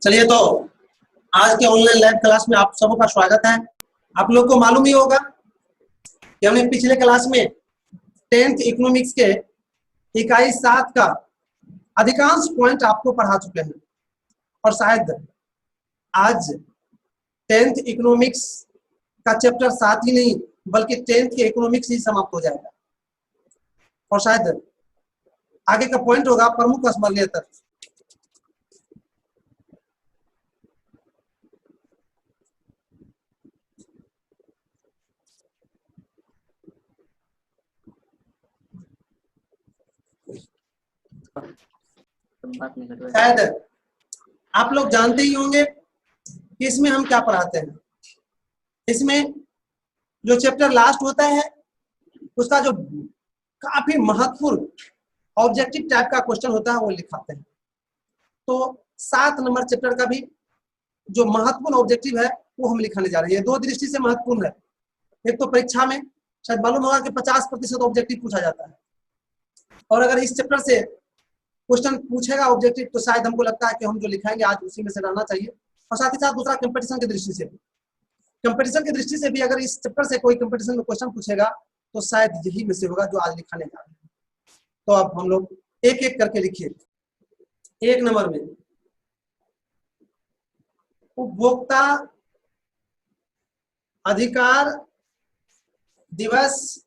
चलिए, तो आज के ऑनलाइन लाइव क्लास में आप सबों का स्वागत है। आप लोग को मालूम ही होगा कि हमने पिछले क्लास में 10th इकोनॉमिक्स के इकाई 7 का अधिकांश पॉइंट आपको पढ़ा चुके हैं और शायद आज 10th इकोनॉमिक्स का चैप्टर 7 ही नहीं बल्कि 10th के इकोनॉमिक्स ही समाप्त हो जाएगा और शायद आगे का पॉइंट होगा प्रमुख स्मरणीय तत्व। शायद आप लोग जानते ही होंगे कि इसमें हम क्या पढ़ाते हैं। इसमें जो चैप्टर लास्ट होता है उसका जो काफी महत्वपूर्ण ऑब्जेक्टिव टाइप का क्वेश्चन होता है वो लिखाते हैं। तो 7 नंबर चैप्टर का भी जो महत्वपूर्ण ऑब्जेक्टिव है वो हम लिखाने जा रहे हैं। दो दृष्टि से महत्वपूर्ण है। एक तो परीक्षा में शायद मालूम होगा कि 50% ऑब्जेक्टिव पूछा जाता है और अगर इस चैप्टर से क्वेश्चन पूछेगा ऑब्जेक्टिव तो शायद हमको लगता है कि हम जो लिखाएंगे आज उसी में से रहना चाहिए। और साथ ही साथ दूसरा कंपटीशन की दृष्टि से भी अगर इस चैप्टर से कोई कंपटीशन में क्वेश्चन पूछेगा तो शायद यही में से होगा जो आज लिखाने जा रहे हैं। तो अब हम लोग एक एक करके लिखिए। 1 नंबर में उपभोक्ता अधिकार दिवस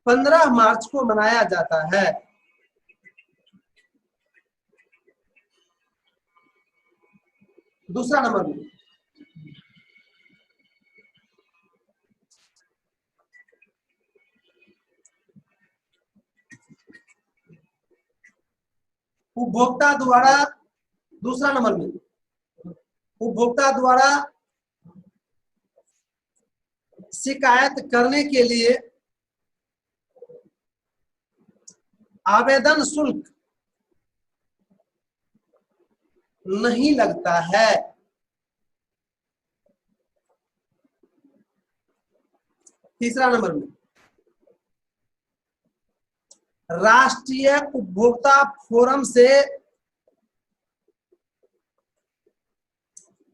15 मार्च को मनाया जाता है। दूसरा नंबर में उपभोक्ता द्वारा शिकायत करने के लिए आवेदन शुल्क नहीं लगता है। तीसरा नंबर में राष्ट्रीय उपभोक्ता फोरम से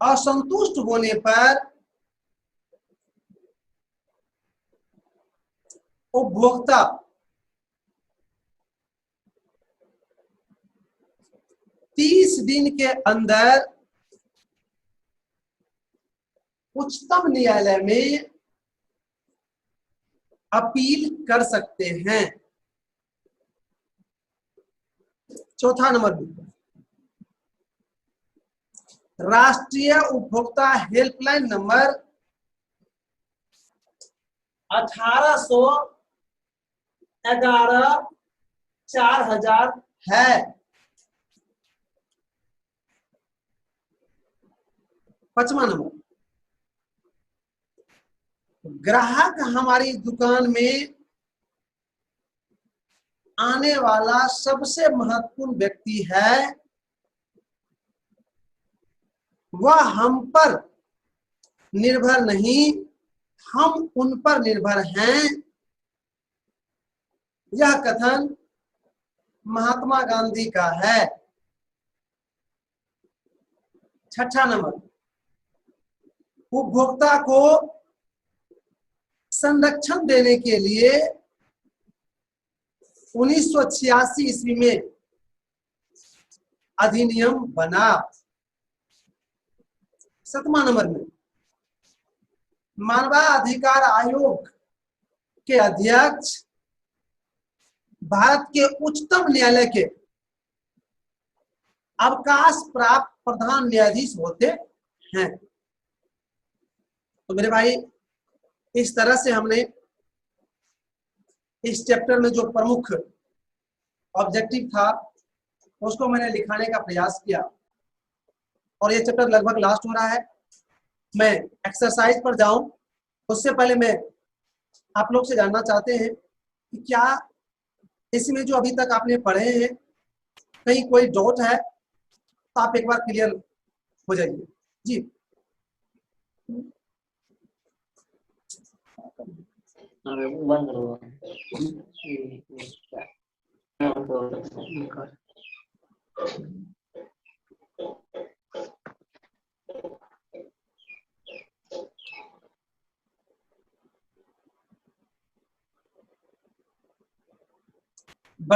असंतुष्ट होने पर उपभोक्ता तीस दिन के अंदर उच्चतम न्यायालय में अपील कर सकते हैं। चौथा नंबर में राष्ट्रीय उपभोक्ता हेल्पलाइन नंबर 1811-4000 है। पांचवा नंबर ग्राहक हमारी दुकान में आने वाला सबसे महत्वपूर्ण व्यक्ति है। वह हम पर निर्भर नहीं, हम उन पर निर्भर हैं। यह कथन महात्मा गांधी का है। छठा नंबर उपभोक्ता को संरक्षण देने के लिए 1986 ईस्वी में अधिनियम बना। सातवां नंबर में मानवाधिकार आयोग के अध्यक्ष भारत के उच्चतम न्यायालय के अवकाश प्राप्त प्रधान न्यायाधीश होते हैं। तो मेरे भाई इस तरह से हमने इस चैप्टर में जो प्रमुख ऑब्जेक्टिव था उसको मैंने लिखाने का प्रयास किया और ये चैप्टर लगभग लास्ट हो रहा है। मैं एक्सरसाइज पर जाऊं उससे पहले मैं आप लोग से जानना चाहते हैं कि क्या इसमें जो अभी तक आपने पढ़े हैं कहीं कोई डाउट है तो आप एक बार क्लियर हो जाइए। जी बंद करो। बड़ी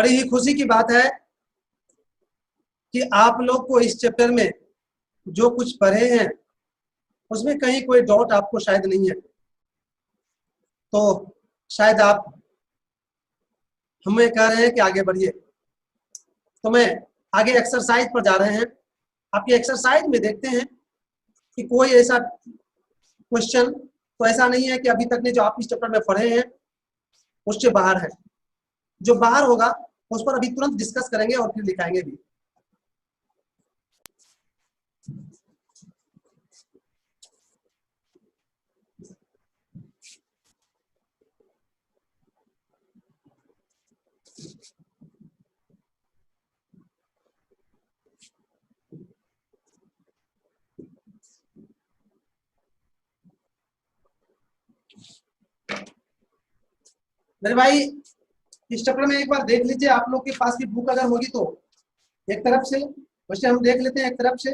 ही खुशी की बात है कि आप लोग को इस चैप्टर में जो कुछ पढ़े हैं उसमें कहीं कोई डाउट आपको शायद नहीं है, तो शायद आप हमें कह रहे हैं कि आगे बढ़िए। तो मैं आगे एक्सरसाइज पर जा रहे हैं। आपकी एक्सरसाइज में देखते हैं कि कोई ऐसा क्वेश्चन तो ऐसा नहीं है कि अभी तक ने जो आप इस चैप्टर में पढ़े हैं उससे बाहर है। जो बाहर होगा उस पर अभी तुरंत डिस्कस करेंगे और फिर लिखाएंगे भी। मेरे भाई इस चैप्टर में एक बार देख लीजिए, आप लोग के पास की बुक अगर होगी तो एक तरफ से, वैसे हम देख लेते हैं एक तरफ से।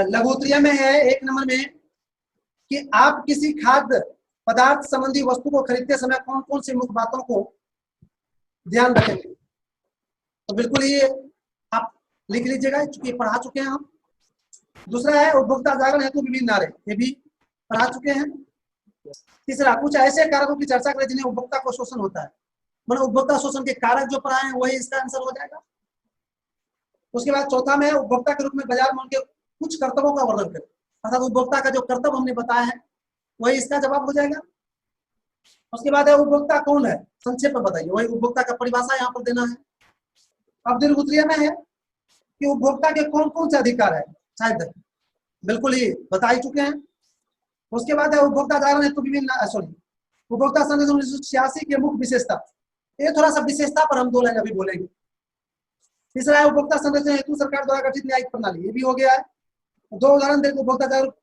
लघुत्तरीय में है 1 नंबर में कि आप किसी खाद्य पदार्थ संबंधी वस्तु को खरीदते समय कौन कौन सी मुख्य बातों को ध्यान रखेंगे। तो बिल्कुल ये आप लिख लीजिएगा, चूंकि पढ़ा चुके हैं हम। दूसरा है उपभोक्ता जागरण हेतु विभिन्न नारे, ये भी पढ़ा चुके हैं। तीसरा, कुछ ऐसे कारकों की चर्चा करें जिन्हें उपभोक्ता को शोषण होता है। मतलब उपभोक्ता शोषण के कारक जो पढ़ाए हैं वही इसका आंसर हो जाएगा। उसके बाद चौथा में उपभोक्ता के रूप में बाजार में उनके कुछ कर्तव्यों का वर्णन करें, अर्थात उपभोक्ता का जो कर्तव्य हमने बताया है वही इसका जवाब हो जाएगा। उसके बाद है उपभोक्ता कौन है, संक्षेप में बताइए, वही उपभोक्ता का परिभाषा यहाँ पर देना है। अब दीर्घोत्तरीय में है कि उपभोक्ता के कौन कौन से अधिकार है, शायद बिल्कुल ही बता ही चुके हैं। उसके बाद है उपभोक्ता जागरण हेतु विभिन्न, सॉरी, उपभोक्ता संरक्षण 1986 के मुख्य विशेषता, ये थोड़ा सा विशेषता पर हम 2 लाइन अभी बोलेंगे। तीसरा है उपभोक्ता संरक्षण हेतु सरकार द्वारा गठित न्यायिक प्रणाली, ये भी हो गया है। 2 उदाहरण देखो, उपभोक्ता जागरूक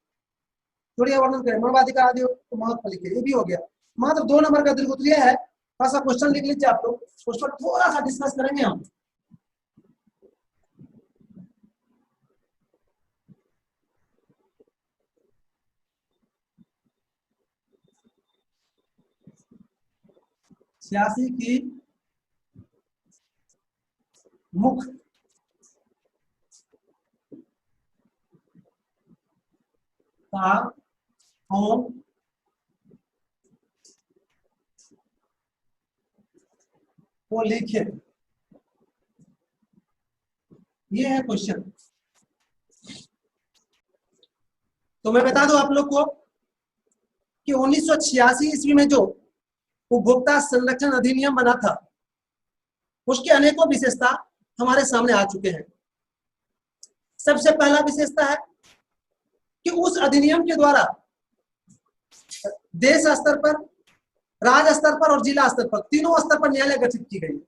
थोड़ी वर्णन करें, मानवाधिकार आदि को महत्व लिखे, ये भी हो गया। मात्र 2 नंबर का दीर्घोत्तरीय है, थोड़ा सा क्वेश्चन लिख लीजिए आप लोग, उस पर थोड़ा सा डिस्कस करेंगे हम। छियासी की मुख्य को लिखे, ये है क्वेश्चन। तो मैं बता दूं आप लोग को कि 1986 ईस्वी में जो उपभोक्ता संरक्षण अधिनियम बना था उसकी अनेकों विशेषता हमारे सामने आ चुके हैं। सबसे पहला विशेषता है कि उस अधिनियम के द्वारा देश स्तर पर, राज्य स्तर पर और जिला स्तर पर, तीनों स्तर पर न्यायालय गठित की गई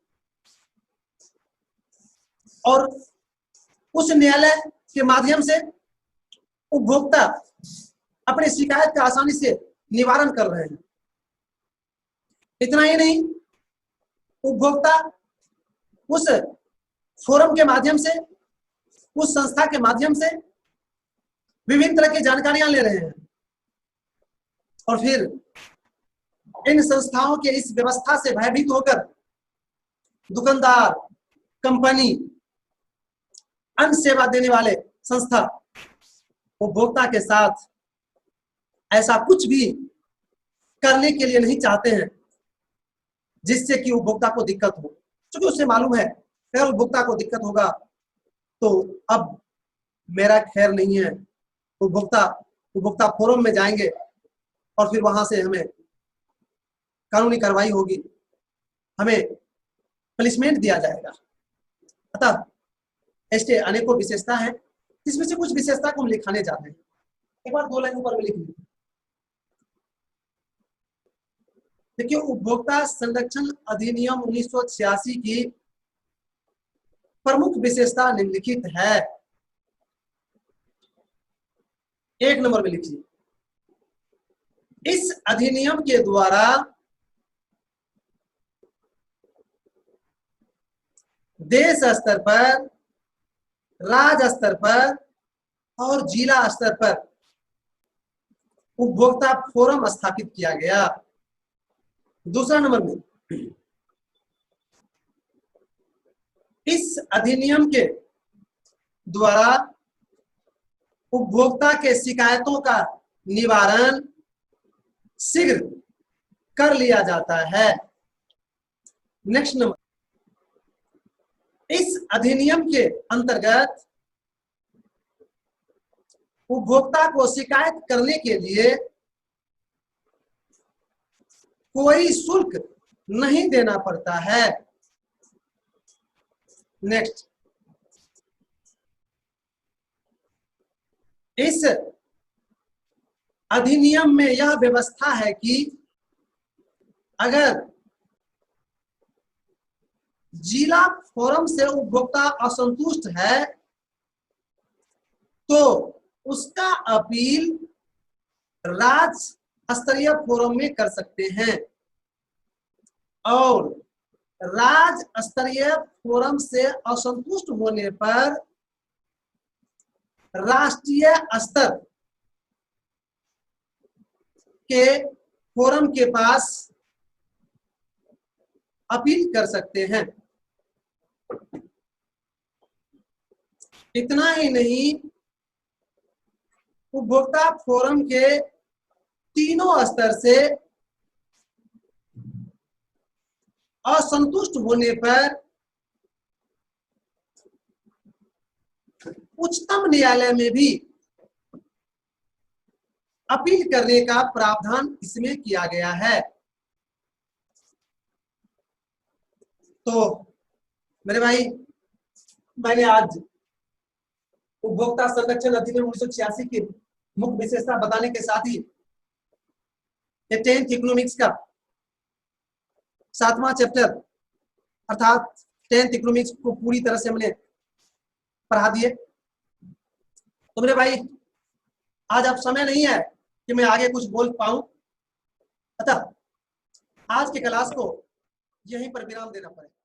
और उस न्यायालय के माध्यम से उपभोक्ता अपनी शिकायत का आसानी से निवारण कर रहे हैं। इतना ही नहीं, उपभोक्ता उस फोरम के माध्यम से, उस संस्था के माध्यम से विभिन्न तरह की जानकारियां ले रहे हैं और फिर इन संस्थाओं के इस व्यवस्था से भयभीत होकर दुकानदार, कंपनी, अन्य सेवा देने वाले संस्था उपभोक्ता के साथ ऐसा कुछ भी करने के लिए नहीं चाहते हैं जिससे कि उपभोक्ता को दिक्कत हो, क्योंकि उसे मालूम है अगर उपभोक्ता को दिक्कत होगा तो अब मेरा खैर नहीं है। उपभोक्ता फोरम में जाएंगे और फिर वहां से हमें कानूनी कार्रवाई होगी, हमें पनिशमेंट दिया जाएगा। अतः ऐसे अनेकों विशेषता है, जिसमें से कुछ विशेषता को हम लिखाने जा रहे हैं। एक बार 2 लाइन ऊपर में लिख लीजिए। देखिए, उपभोक्ता संरक्षण अधिनियम 1986 की प्रमुख निम्नलिखित है। 1 नंबर में लिखिए, इस अधिनियम के द्वारा देश स्तर पर, राज्य स्तर पर और जिला स्तर पर उपभोक्ता फोरम स्थापित किया गया। दूसरा नंबर में, इस अधिनियम के द्वारा उपभोक्ता के शिकायतों का निवारण शीघ्र कर लिया जाता है। नेक्स्ट नंबर, इस अधिनियम के अंतर्गत उपभोक्ता को शिकायत करने के लिए कोई शुल्क नहीं देना पड़ता है। नेक्स्ट, इस अधिनियम में यह व्यवस्था है कि अगर जिला फोरम से उपभोक्ता असंतुष्ट है तो उसका अपील राज्य स्तरीय फोरम में कर सकते हैं और राज्य स्तरीय फोरम से असंतुष्ट होने पर राष्ट्रीय स्तर के फोरम के पास अपील कर सकते हैं। इतना ही नहीं, उपभोक्ता फोरम के तीनों स्तर से असंतुष्ट होने पर उच्चतम न्यायालय में भी अपील करने का प्रावधान इसमें किया गया है। तो मेरे भाई, मैंने आज उपभोक्ता संरक्षण अधिनियम 1986 की मुख्य विशेषता बताने के साथ ही 10th इकोनॉमिक्स का 7वां चैप्टर अर्थात 10th इकोनॉमिक्स को पूरी तरह से हमने पढ़ा दिए। तो मेरे भाई, आज अब समय नहीं है कि मैं आगे कुछ बोल पाऊं, अतः आज के क्लास को यहीं पर विराम देना पड़ेगा।